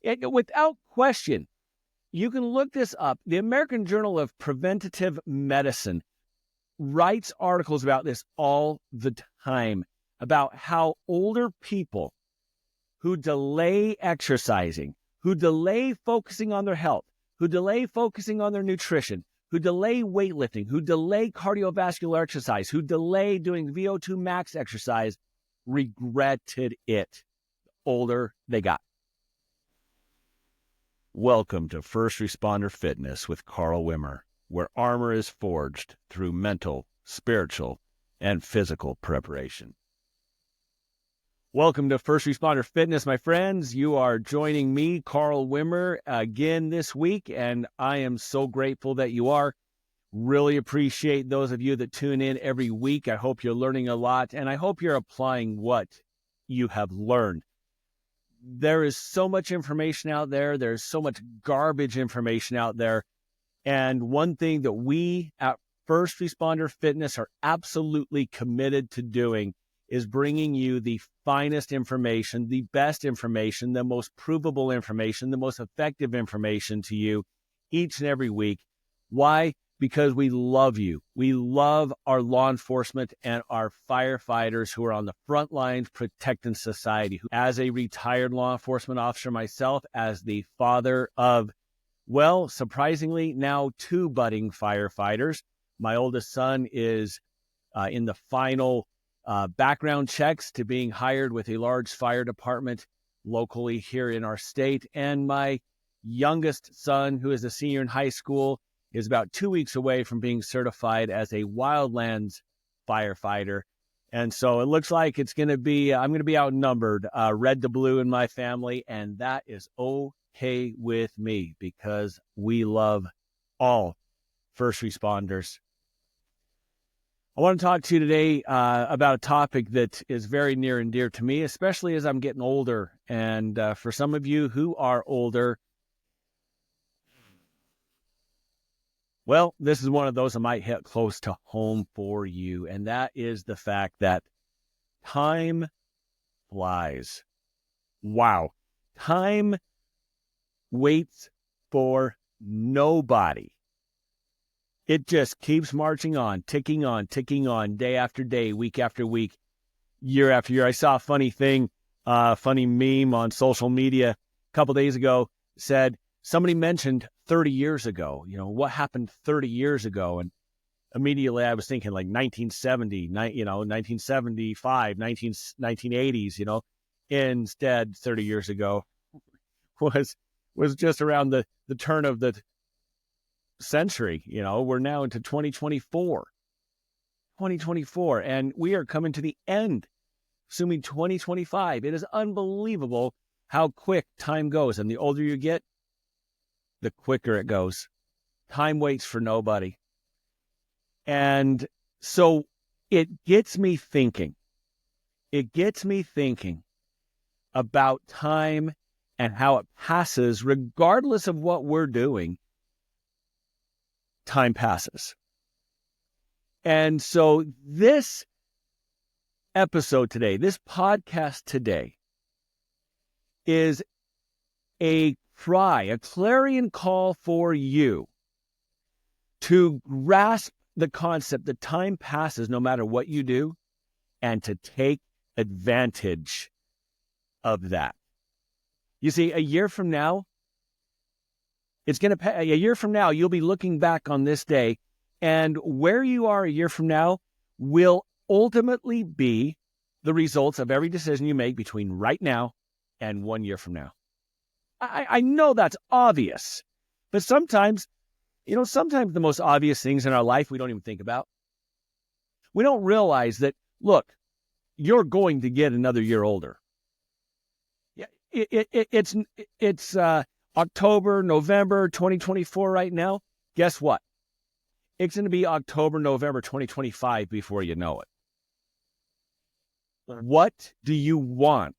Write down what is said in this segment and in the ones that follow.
Without question, you can look this up. The American Journal of Preventative Medicine writes articles about this all the time, about how older people who delay exercising, who delay focusing on their health, who delay focusing on their nutrition, who delay weightlifting, who delay cardiovascular exercise, who delay doing VO2 max exercise, regretted it the older they got. Welcome to First Responder Fitness with Carl Wimmer, where armor is forged through mental, spiritual, and physical preparation. Welcome to First Responder Fitness, my friends. You are joining me, Carl Wimmer, again this week, and I am so grateful that you are. Really appreciate those of you that tune in every week. I hope you're learning a lot, and I hope you're applying what you have learned. There is so much information out there. There's so much garbage information out there. And one thing that we at First Responder Fitness are absolutely committed to doing is bringing you the finest information, the best information, the most provable information, the most effective information to you each and every week. Why? Because we love you. We love our law enforcement and our firefighters who are on the front lines protecting society. As a retired law enforcement officer myself, as the father of, well, surprisingly, now 2 budding firefighters. My oldest son is in the final background checks to being hired with a large fire department locally here in our state. And my youngest son, who is a senior in high school, is about 2 weeks away from being certified as a wildlands firefighter. And so it looks like I'm going to be outnumbered, red to blue in my family. And that is okay with me because we love all first responders. I want to talk to you today about a topic that is very near and dear to me, especially as I'm getting older. And for some of you who are older, well, this is one of those that might hit close to home for you, and that is the fact that time flies. Wow. Time waits for nobody. It just keeps marching on, ticking on, day after day, week after week, year after year. I saw a funny thing, funny meme on social media a couple days ago, said, somebody mentioned 30 years ago, what happened 30 years ago? And immediately I was thinking like 1970, 1975, 1980s, Instead, 30 years ago was just around the turn of the century. We're now into 2024, and we are coming to the end, assuming 2025. It is unbelievable how quick time goes. And the older you get, the quicker it goes. Time waits for nobody. And so it gets me thinking. It gets me thinking about time and how it passes, regardless of what we're doing. Time passes. And so this episode today, this podcast today, is a clarion call for you to grasp the concept that time passes no matter what you do and to take advantage of that. You see, a year from now, you'll be looking back on this day, and where you are a year from now will ultimately be the results of every decision you make between right now and 1 year from now. I know that's obvious, but sometimes the most obvious things in our life we don't even think about. We don't realize that, look, you're going to get another year older. Yeah, it's October, November 2024 right now. Guess what? It's going to be October, November 2025 before you know it. What do you want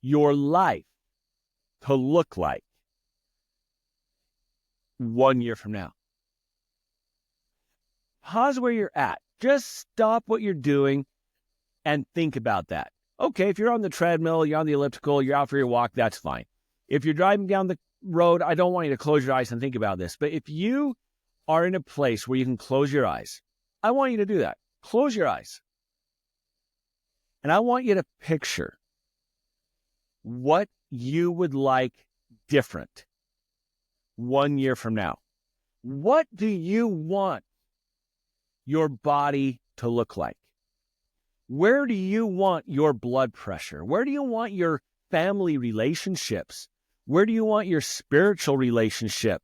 your life to look like 1 year from now? Pause where you're at. Just stop what you're doing and think about that. Okay, if you're on the treadmill, you're on the elliptical, you're out for your walk, that's fine. If you're driving down the road, I don't want you to close your eyes and think about this, but if you are in a place where you can close your eyes, I want you to do that. Close your eyes. And I want you to picture what you would like different 1 year from now. What do you want your body to look like? Where do you want your blood pressure? Where do you want your family relationships? Where do you want your spiritual relationship?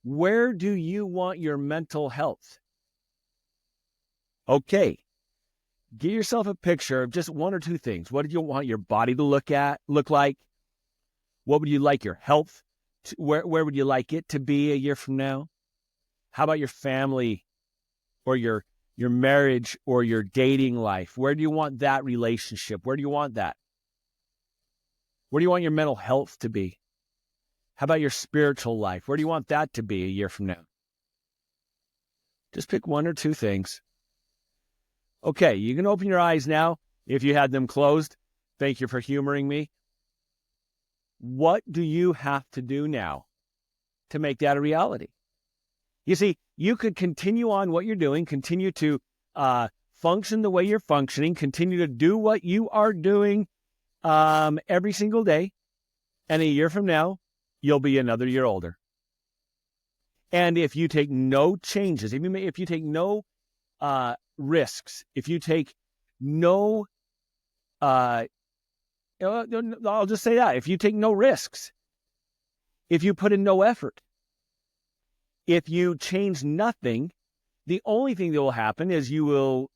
Where do you want your mental health? Okay, get yourself a picture of just one or two things. What do you want your body to look like? What would you like your health where would you like it to be a year from now? How about your family or your marriage or your dating life? Where do you want that relationship? Where do you want that? Where do you want your mental health to be? How about your spiritual life? Where do you want that to be a year from now? Just pick one or two things. Okay, you can open your eyes now if you had them closed. Thank you for humoring me. What do you have to do now to make that a reality? You see, you could continue on what you're doing, continue to function the way you're functioning, continue to do what you are doing every single day, and a year from now, you'll be another year older. And if you take no changes, if you take no risks, if you take no, I'll just say that, if you take no risks, if you put in no effort, if you change nothing, the only thing that will happen is you will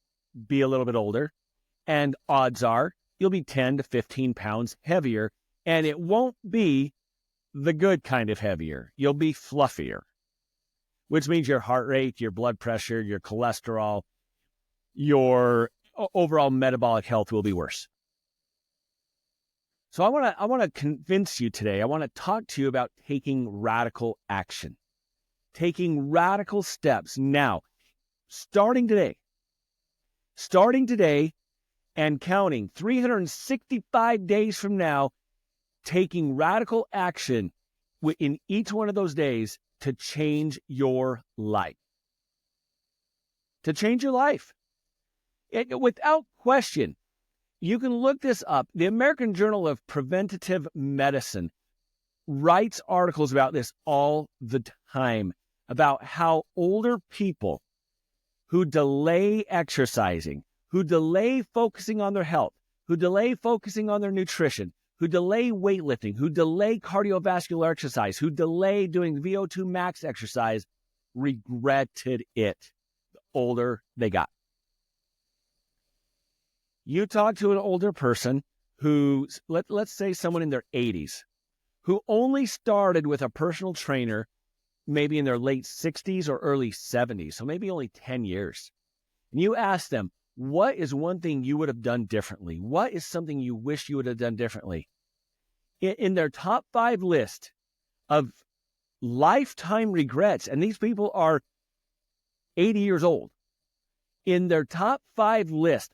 be a little bit older, and odds are you'll be 10 to 15 pounds heavier, and it won't be the good kind of heavier. You'll be fluffier, which means your heart rate, your blood pressure, your cholesterol, your overall metabolic health will be worse. So I want to convince you today, I want to talk to you about taking radical action. Taking radical steps now, starting today and counting 365 days from now, taking radical action in each one of those days to change your life. To change your life. Without question, you can look this up. The American Journal of Preventative Medicine writes articles about this all the time, about how older people who delay exercising, who delay focusing on their health, who delay focusing on their nutrition, who delay weightlifting, who delay cardiovascular exercise, who delay doing VO2 max exercise, regretted it the older they got. You talk to an older person who, let's say someone in their 80s, who only started with a personal trainer maybe in their late 60s or early 70s, so maybe only 10 years. And you ask them, what is one thing you would have done differently? What is something you wish you would have done differently? In their top 5 list of lifetime regrets, and these people are 80 years old, in their top 5 list,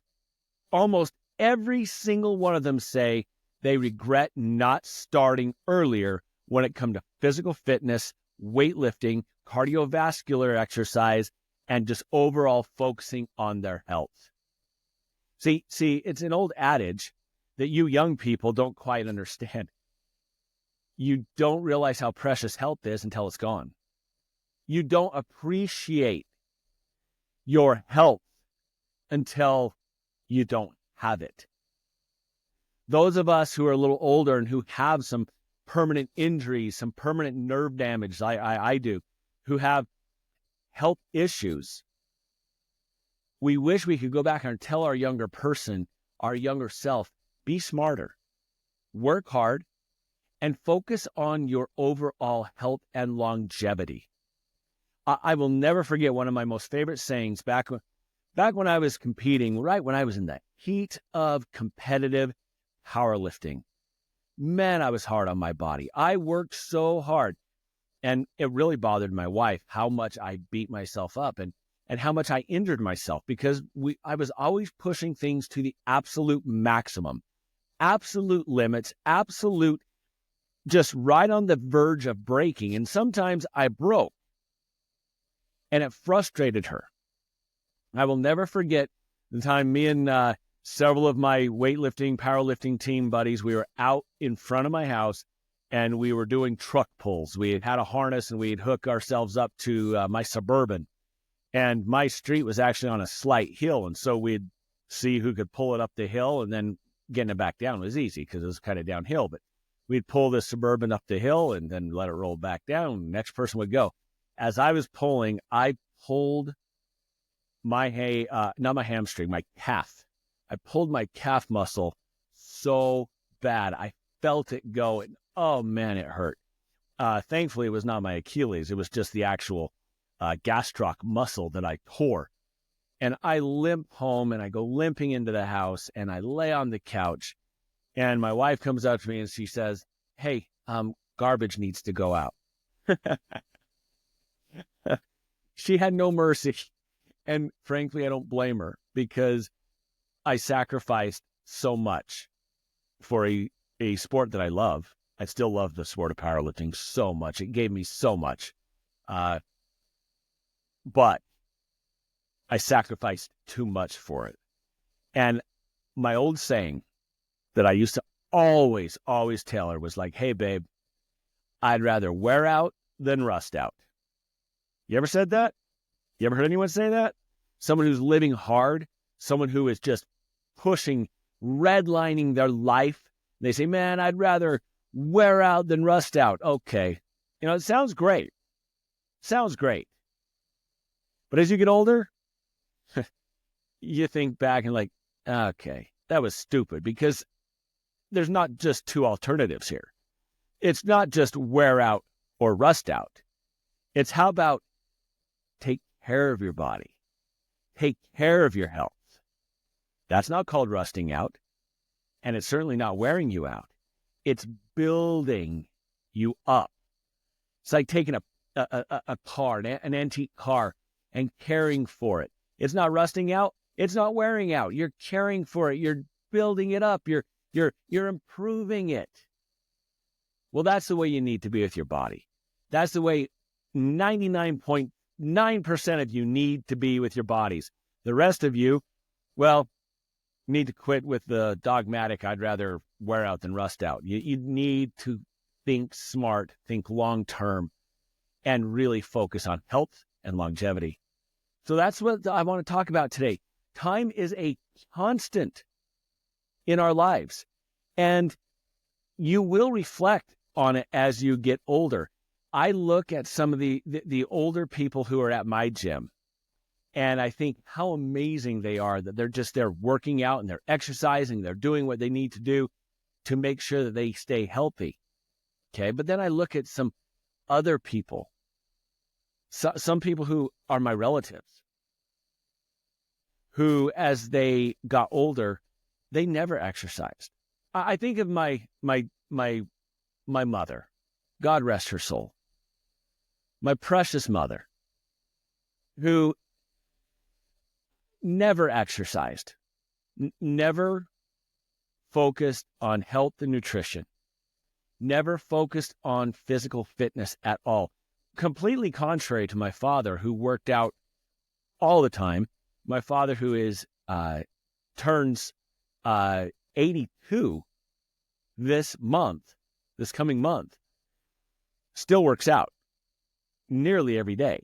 almost every single one of them say they regret not starting earlier when it comes to physical fitness, weightlifting, cardiovascular exercise, and just overall focusing on their health. See, it's an old adage that you young people don't quite understand. You don't realize how precious health is until it's gone. You don't appreciate your health until you don't have it. Those of us who are a little older and who have some permanent injuries, some permanent nerve damage, I do, who have health issues, we wish we could go back and tell our younger person, our younger self, be smarter, work hard, and focus on your overall health and longevity. I will never forget one of my most favorite sayings back when I was competing, right when I was in the heat of competitive powerlifting. Man, I was hard on my body. I worked so hard. And it really bothered my wife how much I beat myself up and how much I injured myself, because I was always pushing things to the absolute maximum, absolute limits, absolute just right on the verge of breaking. And sometimes I broke, and it frustrated her. I will never forget the time me and several of my weightlifting, powerlifting team buddies, we were out in front of my house and we were doing truck pulls. We had a harness and we'd hook ourselves up to my Suburban. And my street was actually on a slight hill. And so we'd see who could pull it up the hill, and then getting it back down was easy because it was kind of downhill. But we'd pull the Suburban up the hill and then let it roll back down. Next person would go. As I was pulling, I pulled not my hamstring, my calf. I pulled my calf muscle so bad. I felt it go, and oh man, it hurt. Thankfully, it was not my Achilles. It was just the actual gastroc muscle that I tore. And I limp home, and I go limping into the house, and I lay on the couch, and my wife comes up to me and she says, "Hey, garbage needs to go out." She had no mercy. And frankly, I don't blame her, because I sacrificed so much for a sport that I love. I still love the sport of powerlifting so much. It gave me so much. But I sacrificed too much for it. And my old saying that I used to always tell her was like, "Hey, babe, I'd rather wear out than rust out." You ever said that? You ever heard anyone say that? Someone who's living hard, someone who is just pushing, redlining their life. They say, "Man, I'd rather wear out than rust out." Okay. It sounds great. Sounds great. But as you get older, you think back and like, okay, that was stupid, because there's not just two alternatives here. It's not just wear out or rust out. It's how about take care of your body. Take care of your health. That's not called rusting out, and it's certainly not wearing you out. It's building you up. It's like taking a car, an antique car, and caring for it. It's not rusting out. It's not wearing out. You're caring for it. You're building it up. You're improving it. Well, that's the way you need to be with your body. That's the way 99.9% of you need to be with your bodies. The rest of you, well, need to quit with the dogmatic, "I'd rather wear out than rust out." You need to think smart, think long-term, and really focus on health and longevity. So that's what I want to talk about today. Time is a constant in our lives, and you will reflect on it as you get older. I look at some of the older people who are at my gym, and I think how amazing they are, that they're working out and they're exercising, they're doing what they need to do to make sure that they stay healthy. Okay. But then I look at some other people, some people who are my relatives, who, as they got older, they never exercised. I think of my mother, God rest her soul, my precious mother, who never exercised, never focused on health and nutrition, never focused on physical fitness at all. Completely contrary to my father, who worked out all the time. My father, who turns 82 this coming month, still works out nearly every day.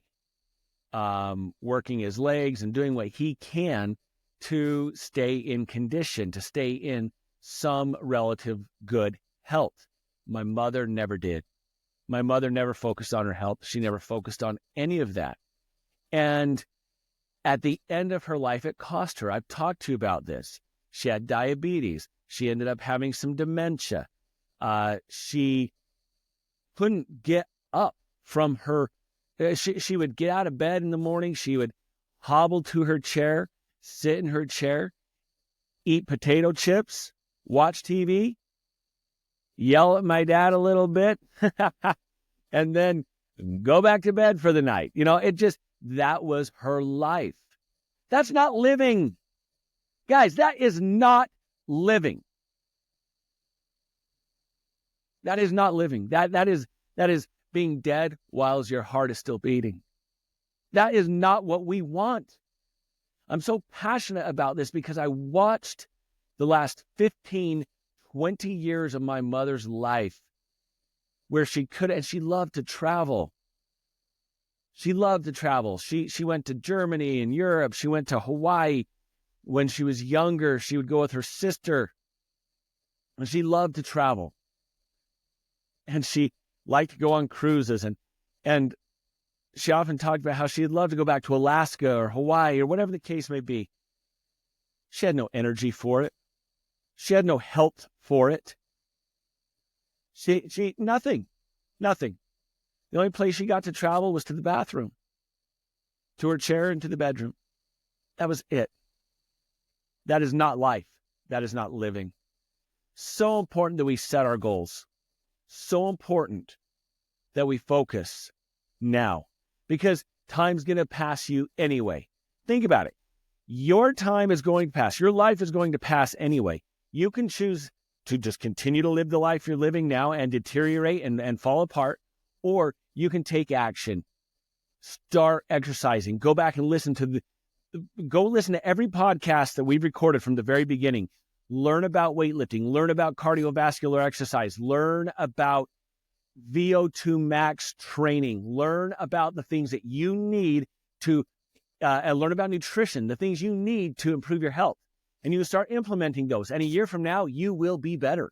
Working his legs and doing what he can to stay in condition, to stay in some relative good health. My mother never did. My mother never focused on her health. She never focused on any of that. And at the end of her life, it cost her. I've talked to you about this. She had diabetes. She ended up having some dementia. She couldn't get up from her. She would get out of bed in the morning. She would hobble to her chair, sit in her chair, eat potato chips, watch TV, yell at my dad a little bit, and then go back to bed for the night. That was her life. That's not living. Guys, that is not living. That is not living. That is being dead while your heart is still beating. That is not what we want. I'm so passionate about this because I watched the last 15, 20 years of my mother's life where she could, and she loved to travel. She loved to travel. She went to Germany and Europe. She went to Hawaii. When she was younger, she would go with her sister. And she loved to travel. And she liked to go on cruises. And she often talked about how she'd love to go back to Alaska or Hawaii or whatever the case may be. She had no energy for it. She had no health for it. She nothing. The only place she got to travel was to the bathroom, to her chair, and to the bedroom. That was it. That is not life. That is not living. So important that we set our goals. So important that we focus now, because time's going to pass you anyway. Think about it. Your time is going to pass. Your life is going to pass anyway. You can choose to just continue to live the life you're living now and deteriorate and fall apart, or you can take action. Start exercising. Go back and listen to every podcast that we've recorded from the very beginning. Learn about weightlifting. Learn about cardiovascular exercise. Learn about VO2 max training. Learn about the things that you need to learn about nutrition, the things you need to improve your health. And you start implementing those. And a year from now, you will be better.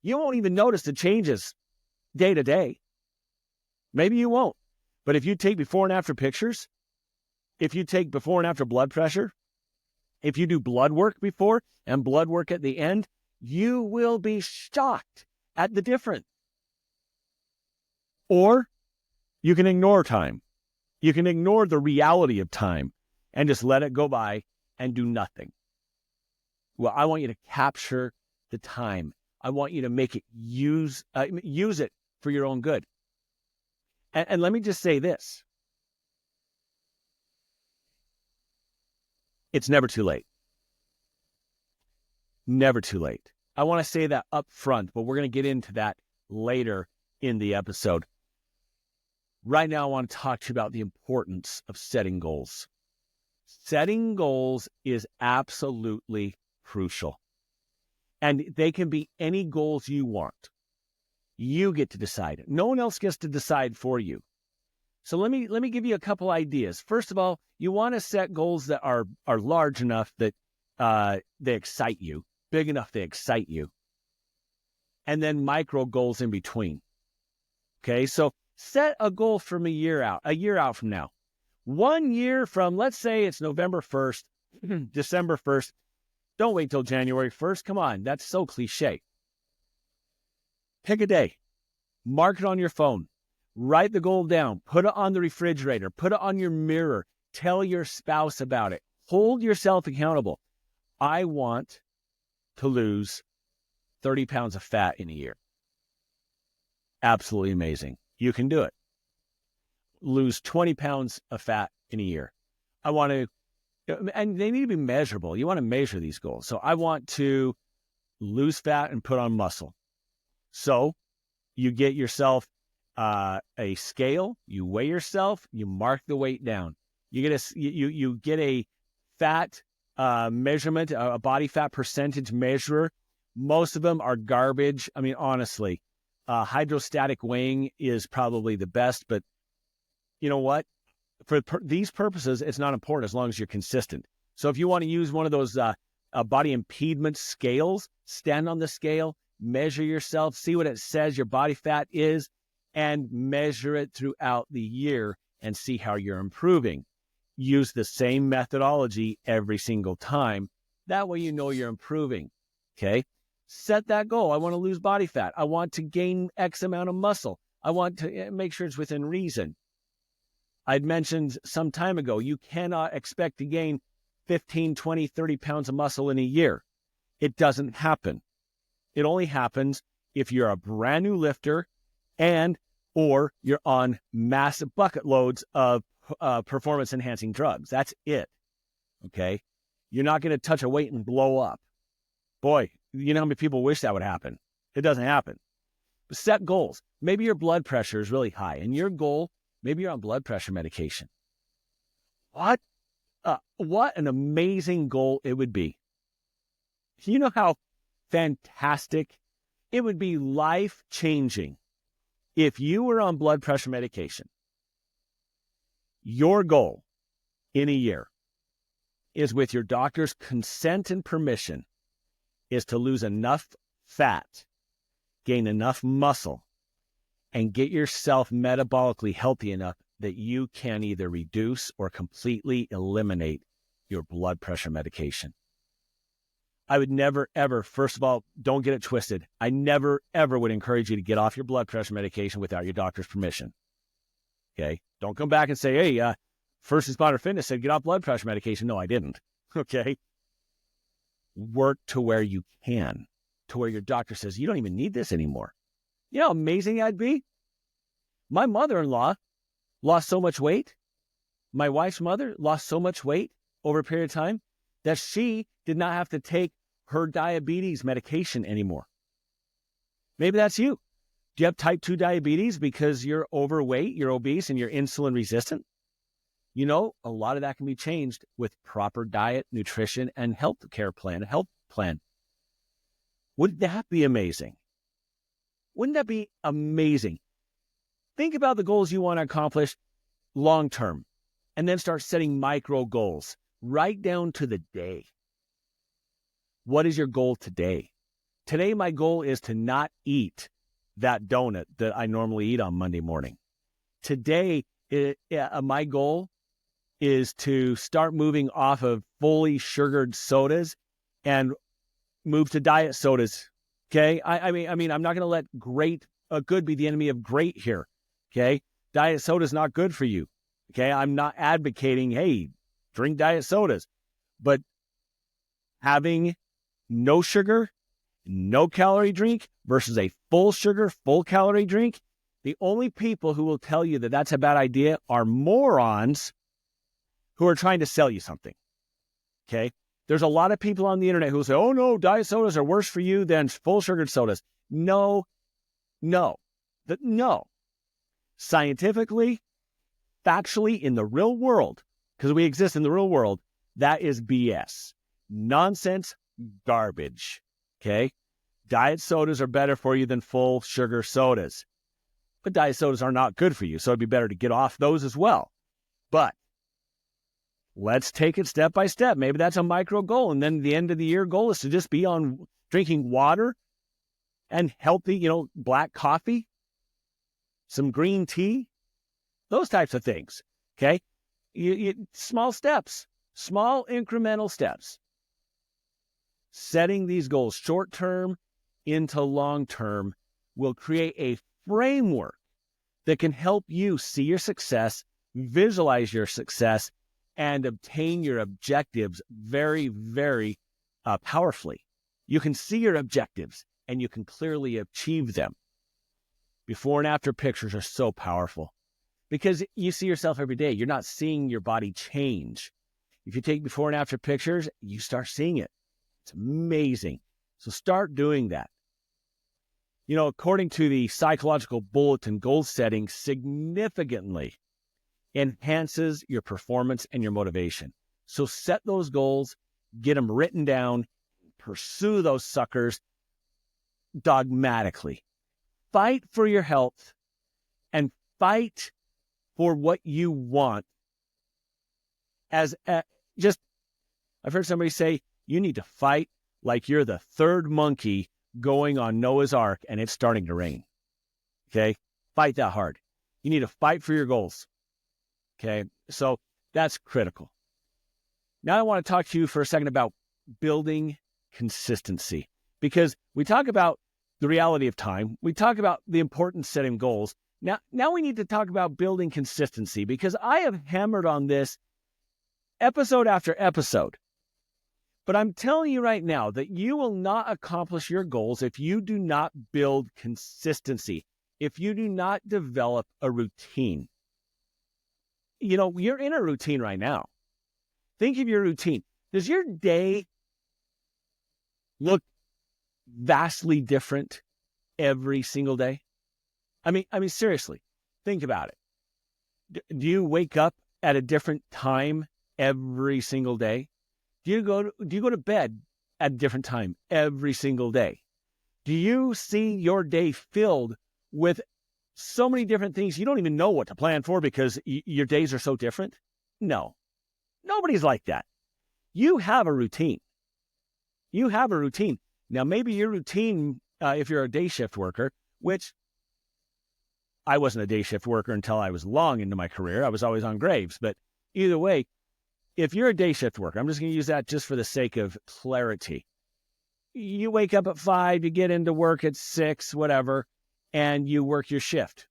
You won't even notice the changes day to day. Maybe you won't. But if you take before and after pictures, if you take before and after blood pressure, if you do blood work before and blood work at the end, you will be shocked at the difference. Or you can ignore time. You can ignore the reality of time and just let it go by and do nothing. Well, I want you to capture the time. I want you to make it use it for your own good. And let me just say this. It's never too late. Never too late. I want to say that up front, but we're going to get into that later in the episode. Right now, I want to talk to you about the importance of setting goals. Setting goals is absolutely crucial. And they can be any goals you want. You get to decide. No one else gets to decide for you. So let me give you a couple ideas. First of all, you want to set goals that are large enough that they excite you, big enough they excite you, and then micro goals in between. Okay, so set a goal from a year out from now. 1 year from, let's say it's November 1st, December 1st. Don't wait till January 1st. Come on, that's so cliche. Pick a day. Mark it on your phone. Write the goal down. Put it on the refrigerator. Put it on your mirror. Tell your spouse about it. Hold yourself accountable. I want to lose 30 pounds of fat in a year. Absolutely amazing. You can do it. Lose 20 pounds of fat in a year. I want to, and they need to be measurable. You want to measure these goals. So I want to lose fat and put on muscle. So you get yourself a scale, you weigh yourself, you mark the weight down. You get a fat measurement, a body fat percentage measurer. Most of them are garbage. I mean, honestly, hydrostatic weighing is probably the best, but you know what? For these purposes, it's not important as long as you're consistent. So if you want to use one of those body impedance scales, stand on the scale, measure yourself, see what it says your body fat is, and measure it throughout the year and see how you're improving. Use the same methodology every single time. That way you know you're improving, okay? Set that goal. I want to lose body fat. I want to gain X amount of muscle. I want to make sure it's within reason. I'd mentioned some time ago, you cannot expect to gain 15, 20, 30 pounds of muscle in a year. It doesn't happen. It only happens if you're a brand new lifter or you're on massive bucket loads of performance-enhancing drugs. That's it, okay? You're not going to touch a weight and blow up. Boy, you know how many people wish that would happen? It doesn't happen. Set goals. Maybe your blood pressure is really high, and your goal, maybe you're on blood pressure medication. What an amazing goal it would be. You know how fantastic it would be, life-changing, if you were on blood pressure medication. Your goal in a year is, with your doctor's consent and permission, is to lose enough fat, gain enough muscle, and get yourself metabolically healthy enough that you can either reduce or completely eliminate your blood pressure medication. I would never, ever, first of all, don't get it twisted. I never, ever would encourage you to get off your blood pressure medication without your doctor's permission. Okay? Don't come back and say, hey, First Responder Fitness said get off blood pressure medication. No, I didn't. Okay? Work to where you can, to where your doctor says you don't even need this anymore. You know how amazing that'd be? My mother-in-law lost so much weight. My wife's mother lost so much weight over a period of time that she did not have to take her diabetes medication anymore. Maybe that's you. Do you have type 2 diabetes because you're overweight, you're obese, and you're insulin resistant? You know, a lot of that can be changed with proper diet, nutrition, and health plan. Wouldn't that be amazing? Wouldn't that be amazing? Think about the goals you want to accomplish long term, and then start setting micro goals right down to the day. What is your goal today? Today, my goal is to not eat that donut that I normally eat on Monday morning. Today, my goal is to start moving off of fully sugared sodas and move to diet sodas. Okay. I mean, I'm not going to let good be the enemy of great here. Okay. Diet soda is not good for you. Okay. I'm not advocating, hey, drink diet sodas, but having no sugar, no calorie drink versus a full sugar, full calorie drink. The only people who will tell you that that's a bad idea are morons who are trying to sell you something. Okay. There's a lot of people on the internet who will say, oh no, diet sodas are worse for you than full sugared sodas. No. Scientifically, factually, in the real world, because we exist in the real world, that is BS. Nonsense, garbage. Okay? Diet sodas are better for you than full sugar sodas. But diet sodas are not good for you, so it'd be better to get off those as well. But let's take it step by step. Maybe that's a micro goal, and then the end of the year goal is to just be on drinking water and healthy, black coffee, some green tea, those types of things. Okay? Small steps, small incremental steps. Setting these goals short-term into long-term will create a framework that can help you see your success, visualize your success, and obtain your objectives very, very powerfully. You can see your objectives and you can clearly achieve them. Before and after pictures are so powerful because you see yourself every day. You're not seeing your body change. If you take before and after pictures, you start seeing it. It's amazing. So start doing that. According to the Psychological Bulletin, goal setting significantly enhances your performance and your motivation. So set those goals, get them written down, pursue those suckers dogmatically. Fight for your health and fight for what you want. I've heard somebody say, you need to fight like you're the third monkey going on Noah's Ark and it's starting to rain. Okay? Fight that hard. You need to fight for your goals. Okay? So that's critical. Now I want to talk to you for a second about building consistency, because we talk about the reality of time. We talk about the importance of setting goals. Now we need to talk about building consistency, because I have hammered on this episode after episode. But I'm telling you right now that you will not accomplish your goals if you do not build consistency, if you do not develop a routine. You're in a routine right now. Think of your routine. Does your day look vastly different every single day? I mean, seriously, think about it. Do you wake up at a different time every single day? Do you go to bed at a different time every single day? Do you see your day filled with so many different things you don't even know what to plan for because your days are so different? No, nobody's like that. You have a routine. You have a routine. Now, maybe your routine, if you're a day shift worker, which I wasn't a day shift worker until I was long into my career. I was always on graves. But either way, if you're a day shift worker, I'm just going to use that just for the sake of clarity. You wake up at 5, you get into work at 6, whatever, and you work your shift.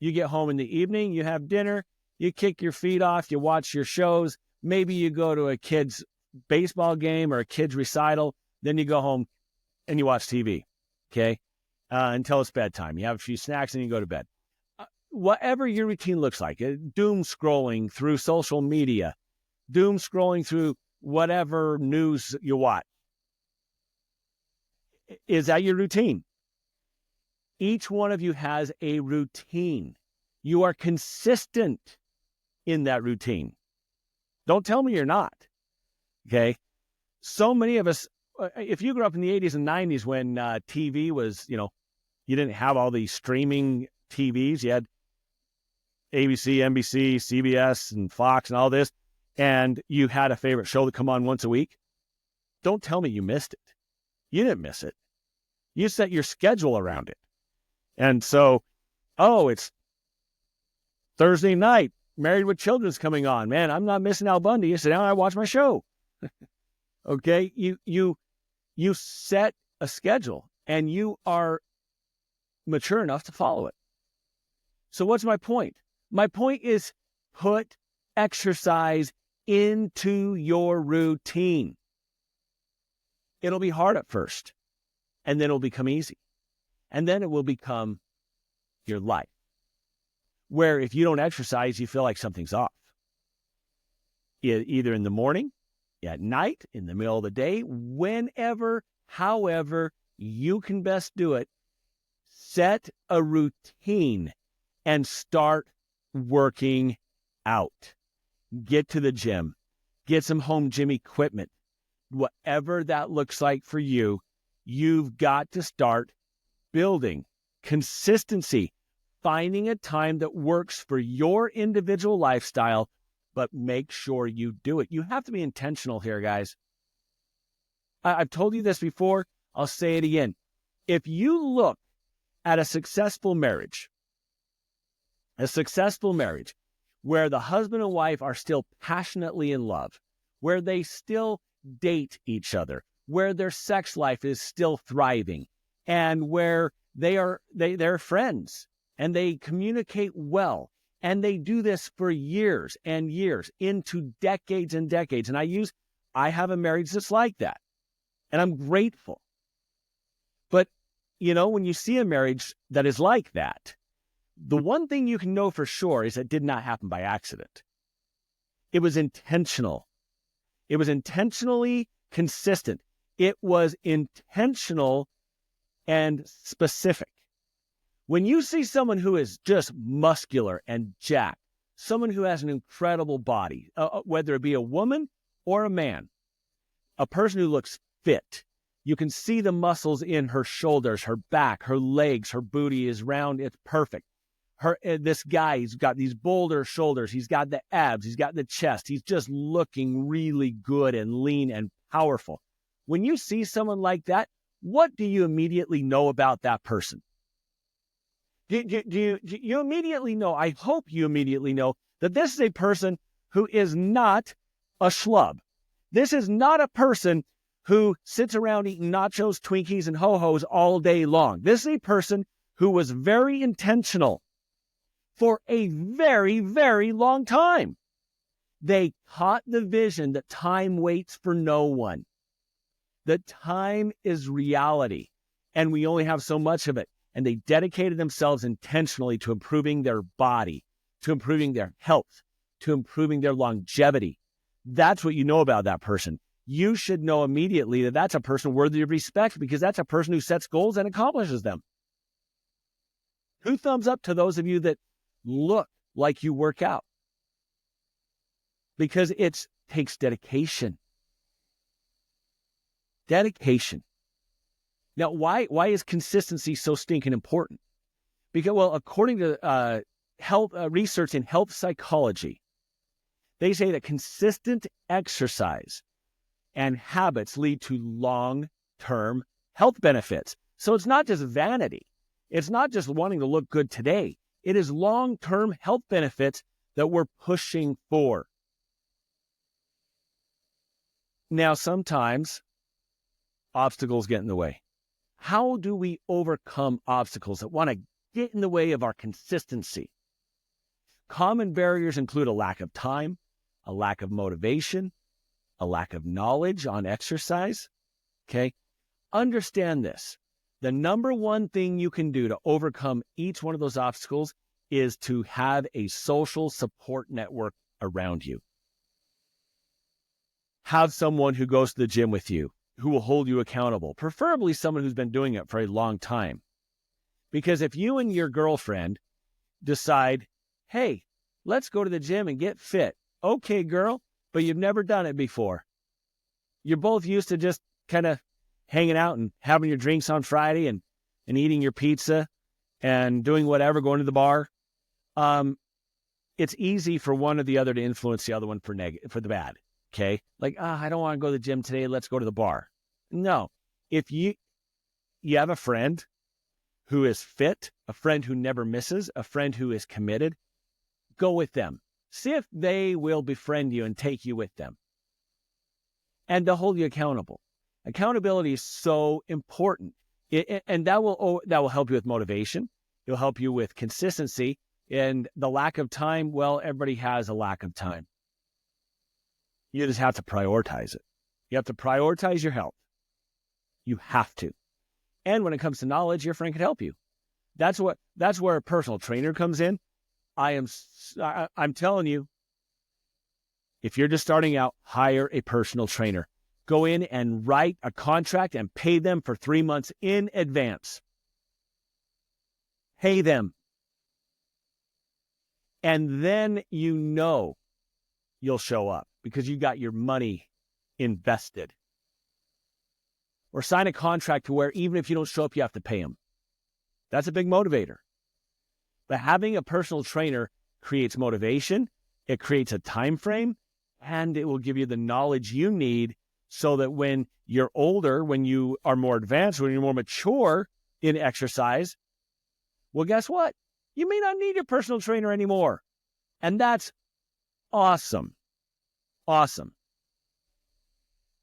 You get home in the evening, you have dinner, you kick your feet off, you watch your shows. Maybe you go to a kid's baseball game or a kid's recital. Then you go home and you watch TV, okay, until it's bedtime. You have a few snacks and you go to bed. Whatever your routine looks like, doom scrolling through social media, doom scrolling through whatever news you watch. Is that your routine? Each one of you has a routine. You are consistent in that routine. Don't tell me you're not, okay? So many of us, if you grew up in the 80s and 90s when TV was, you didn't have all these streaming TVs. You had ABC, NBC, CBS, and Fox and all this, and you had a favorite show that come on once a week. Don't tell me you missed it. You didn't miss it. You set your schedule around it. And so, it's Thursday night, Married with Children's coming on. Man, I'm not missing Al Bundy. You sit down and I watch my show. Okay? You set a schedule and you are mature enough to follow it. So what's my point? My point is put exercise into your routine. It'll be hard at first, and then it'll become easy. And then it will become your life, where if you don't exercise, you feel like something's off. Either in the morning, at night, in the middle of the day, whenever, however you can best do it, set a routine and start working out. Get to the gym. Get some home gym equipment. Whatever that looks like for you, you've got to start building consistency, finding a time that works for your individual lifestyle, but make sure you do it. You have to be intentional here, guys. I've told you this before. I'll say it again. If you look at a successful marriage where the husband and wife are still passionately in love, where they still date each other, where their sex life is still thriving, and where they're friends and they communicate well, and they do this for years and years, into decades and decades. And I have a marriage that's like that, and I'm grateful. But, when you see a marriage that is like that, the one thing you can know for sure is it did not happen by accident. It was intentional. It was intentionally consistent. It was intentional and specific. When you see someone who is just muscular and jacked, someone who has an incredible body, whether it be a woman or a man, a person who looks fit, you can see the muscles in her shoulders, her back, her legs, her booty is round, it's perfect. This guy, he's got these boulder shoulders, he's got the abs, he's got the chest, he's just looking really good and lean and powerful. When you see someone like that, what do you immediately know about that person? Do you immediately know, I hope you immediately know, that this is a person who is not a schlub. This is not a person who sits around eating nachos, Twinkies, and Ho-Hos all day long. This is a person who was very intentional for a very, very long time. They caught the vision that time waits for no one. That time is reality, and we only have so much of it. And they dedicated themselves intentionally to improving their body, to improving their health, to improving their longevity. That's what you know about that person. You should know immediately that that's a person worthy of respect, because that's a person who sets goals and accomplishes them. Who thumbs up to those of you that look like you work out? Because it takes dedication. Dedication. Now, why is consistency so stinking important? Because, well, according to health research in health psychology, they say that consistent exercise and habits lead to long-term health benefits. So it's not just vanity. It's not just wanting to look good today. It is long-term health benefits that we're pushing for. Now, sometimes obstacles get in the way. How do we overcome obstacles that want to get in the way of our consistency? Common barriers include a lack of time, a lack of motivation, a lack of knowledge on exercise. Okay? Understand this. The number one thing you can do to overcome each one of those obstacles is to have a social support network around you. Have someone who goes to the gym with you, who will hold you accountable, preferably someone who's been doing it for a long time. Because if you and your girlfriend decide, hey, let's go to the gym and get fit. Okay, girl, but you've never done it before. You're both used to just kind of hanging out and having your drinks on Friday and eating your pizza and doing whatever, going to the bar. It's easy for one or the other to influence the other one for the bad. Okay? Like, I don't want to go to the gym today. Let's go to the bar. No. If you have a friend who is fit, a friend who never misses, a friend who is committed, go with them. See if they will befriend you and take you with them. And they'll hold you accountable. Accountability is so important. And that will help you with motivation. It'll help you with consistency. And the lack of time, well, everybody has a lack of time. You just have to prioritize it. You have to prioritize your health. You have to. And when it comes to knowledge, your friend can help you. That's where a personal trainer comes in. I'm telling you, if you're just starting out, hire a personal trainer. Go in and write a contract and pay them for 3 months in advance. Pay them. And then you know you'll show up because you got your money invested. Or sign a contract to where even if you don't show up, you have to pay them. That's a big motivator. But having a personal trainer creates motivation, it creates a time frame, and it will give you the knowledge you need so that when you're older, when you are more advanced, when you're more mature in exercise, well, guess what? You may not need your personal trainer anymore. And that's awesome. Awesome.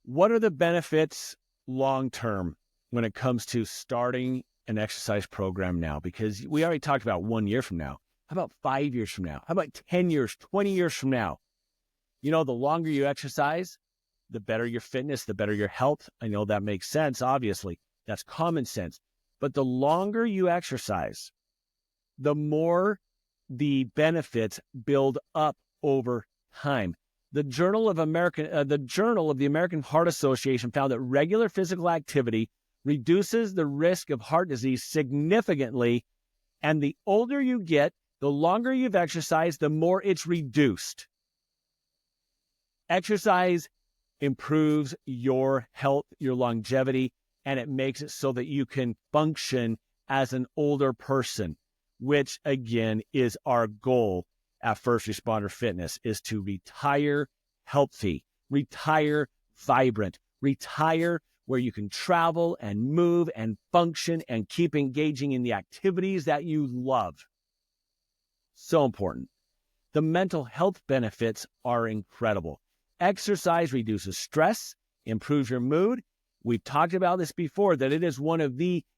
What are the benefits long-term when it comes to starting an exercise program now? Because we already talked about 1 year from now. How about 5 years from now? How about 10 years, 20 years from now? You know, the longer you exercise, the better your fitness, the better your health. I know that makes sense, obviously. That's common sense. But the longer you exercise, the more the benefits build up over time. The Journal of the American Heart Association found that regular physical activity reduces the risk of heart disease significantly. And the older you get, the longer you've exercised, the more it's reduced. Exercise improves your health, your longevity, and it makes it so that you can function as an older person, which again is our goal at First Responder Fitness, is to retire healthy, retire vibrant, retire where you can travel and move and function and keep engaging in the activities that you love. So important. The mental health benefits are incredible. Exercise reduces stress, improves your mood. We've talked about this before, that it is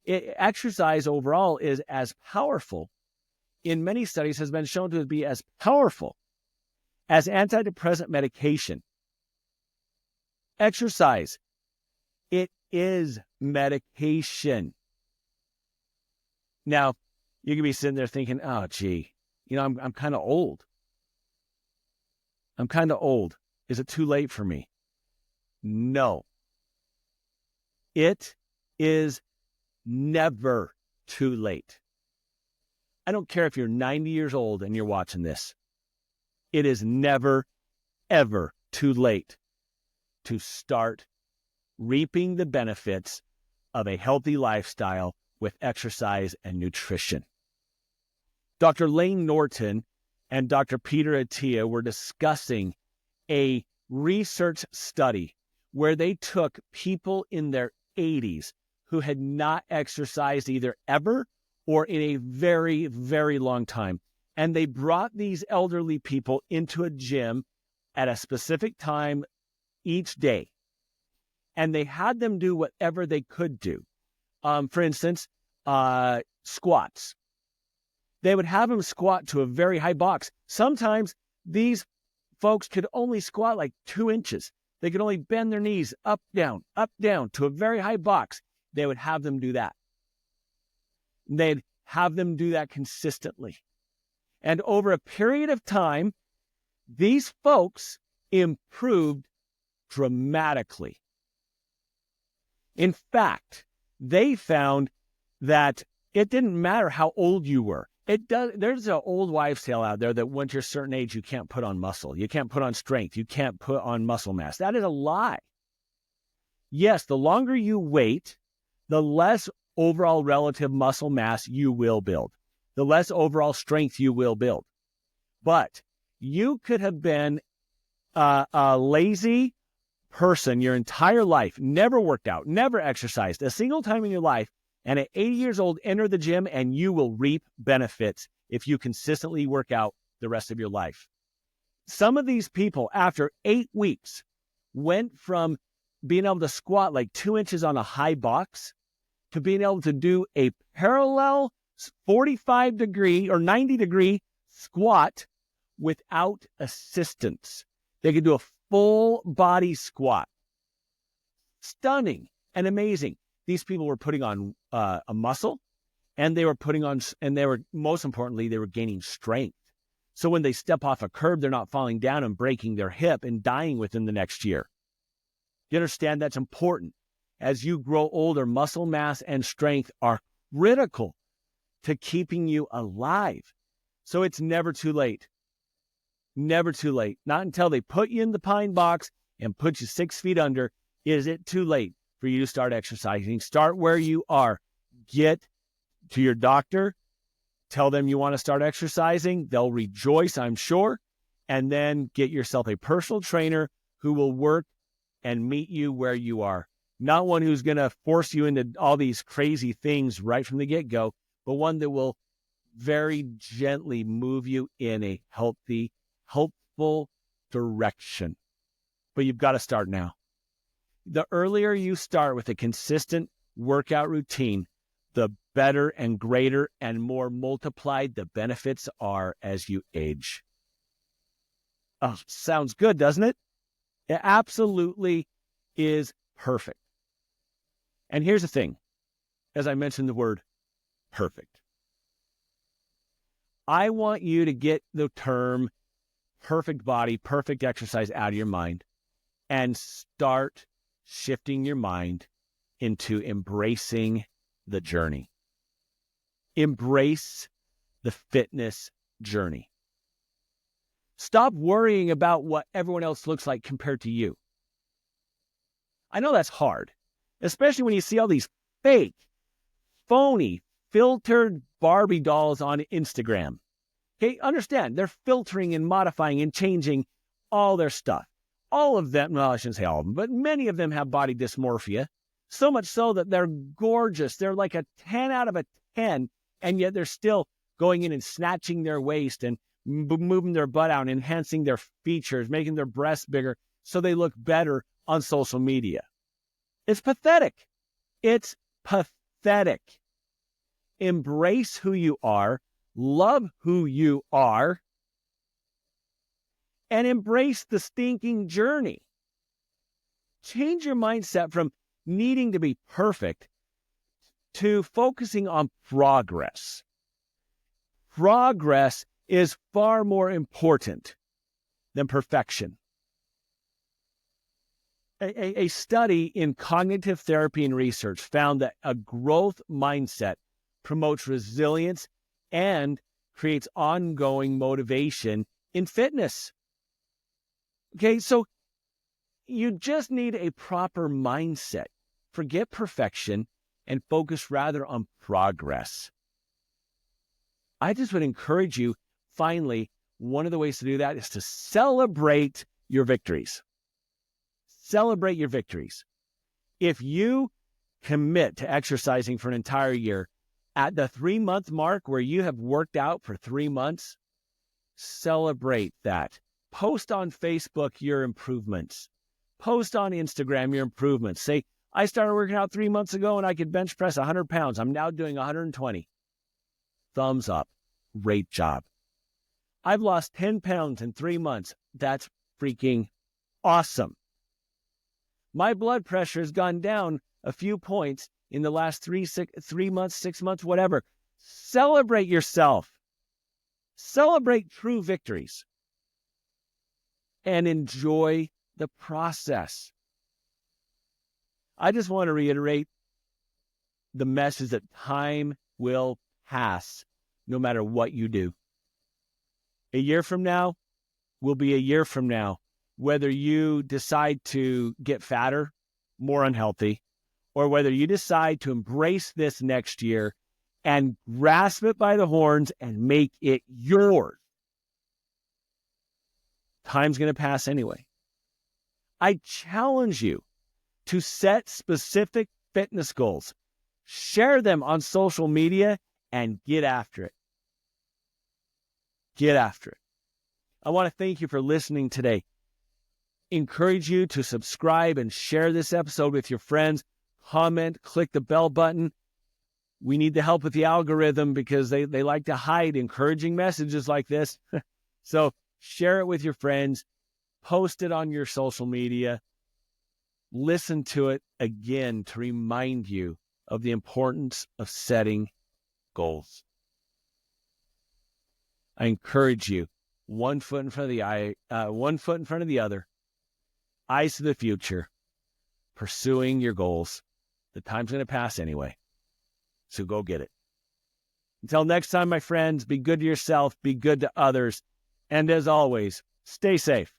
exercise overall is as powerful, in many studies has been shown to be as powerful as antidepressant medication. Exercise, it is medication. Now, you can be sitting there thinking, oh, gee, I'm kind of old. I'm kind of old. Is it too late for me? No. It is never too late. I don't care if you're 90 years old and you're watching this. It is never, ever too late to start reaping the benefits of a healthy lifestyle with exercise and nutrition. Dr. Lane Norton and Dr. Peter Attia were discussing a research study where they took people in their 80s who had not exercised either ever or in a very, very long time. And they brought these elderly people into a gym at a specific time each day. And they had them do whatever they could do. For instance, squats. They would have them squat to a very high box. Sometimes these folks could only squat like 2 inches. They could only bend their knees up, down to a very high box. They would have them do that. They'd have them do that consistently. And over a period of time, these folks improved dramatically. In fact, they found that it didn't matter how old you were. There's an old wives' tale out there that once you're a certain age, you can't put on muscle. You can't put on strength. You can't put on muscle mass. That is a lie. Yes, the longer you wait, the less overall relative muscle mass you will build. The less overall strength you will build. But you could have been a lazy person your entire life, never worked out, never exercised a single time in your life, and at 80 years old, enter the gym and you will reap benefits if you consistently work out the rest of your life. Some of these people, after 8 weeks, went from being able to squat like 2 inches on a high box to being able to do a parallel 45-degree or 90-degree squat without assistance. They could do a full body squat. Stunning and amazing. These people were putting on a muscle, and they were most importantly, they were gaining strength. So when they step off a curb, they're not falling down and breaking their hip and dying within the next year. You understand that's important. As you grow older, muscle mass and strength are critical to keeping you alive. So it's never too late. Never too late. Not until they put you in the pine box and put you 6 feet under is it too late for you to start exercising. Start where you are. Get to your doctor. Tell them you want to start exercising. They'll rejoice, I'm sure. And then get yourself a personal trainer who will work and meet you where you are. Not one who's going to force you into all these crazy things right from the get-go, but one that will very gently move you in a healthy, helpful direction. But you've got to start now. The earlier you start with a consistent workout routine, the better and greater and more multiplied the benefits are as you age. Oh, sounds good, doesn't it? It absolutely is perfect. And here's the thing, as I mentioned the word perfect. I want you to get the term perfect body, perfect exercise out of your mind and start shifting your mind into embracing the journey. Embrace the fitness journey. Stop worrying about what everyone else looks like compared to you. I know that's hard, especially when you see all these fake, phony, filtered Barbie dolls on Instagram. Okay, understand, they're filtering and modifying and changing all their stuff. All of them, well, I shouldn't say all of them, but many of them have body dysmorphia, so much so that they're gorgeous. They're like a 10 out of a 10, and yet they're still going in and snatching their waist and moving their butt out, enhancing their features, making their breasts bigger so they look better on social media. It's pathetic. It's pathetic. Embrace who you are, love who you are, and embrace the stinking journey. Change your mindset from needing to be perfect to focusing on progress. Progress is far more important than perfection. A study in cognitive therapy and research found that a growth mindset promotes resilience and creates ongoing motivation in fitness. Okay, so you just need a proper mindset. Forget perfection and focus rather on progress. I just would encourage you, finally, one of the ways to do that is to celebrate your victories. Celebrate your victories. If you commit to exercising for an entire year, at the 3-month mark where you have worked out for 3 months, celebrate that. Post on Facebook your improvements. Post on Instagram your improvements. Say, I started working out 3 months ago and I could bench press 100 pounds. I'm now doing 120. Thumbs up. Great job. I've lost 10 pounds in 3 months. That's freaking awesome. My blood pressure has gone down a few points in the last 3 months, 6 months, whatever. Celebrate yourself. Celebrate true victories. And enjoy the process. I just want to reiterate the message that time will pass no matter what you do. A year from now will be a year from now, whether you decide to get fatter, more unhealthy, or whether you decide to embrace this next year and grasp it by the horns and make it yours. Time's going to pass anyway. I challenge you to set specific fitness goals, share them on social media, and get after it. Get after it. I want to thank you for listening today. Encourage you to subscribe and share this episode with your friends. Comment, click the bell button. We need the help with the algorithm because they like to hide encouraging messages like this. So share it with your friends. Post it on your social media. Listen to it again to remind you of the importance of setting goals. I encourage you, one foot in front of the other, eyes to the future, pursuing your goals. The time's going to pass anyway, so go get it. Until next time, my friends, be good to yourself, be good to others, and as always, stay safe.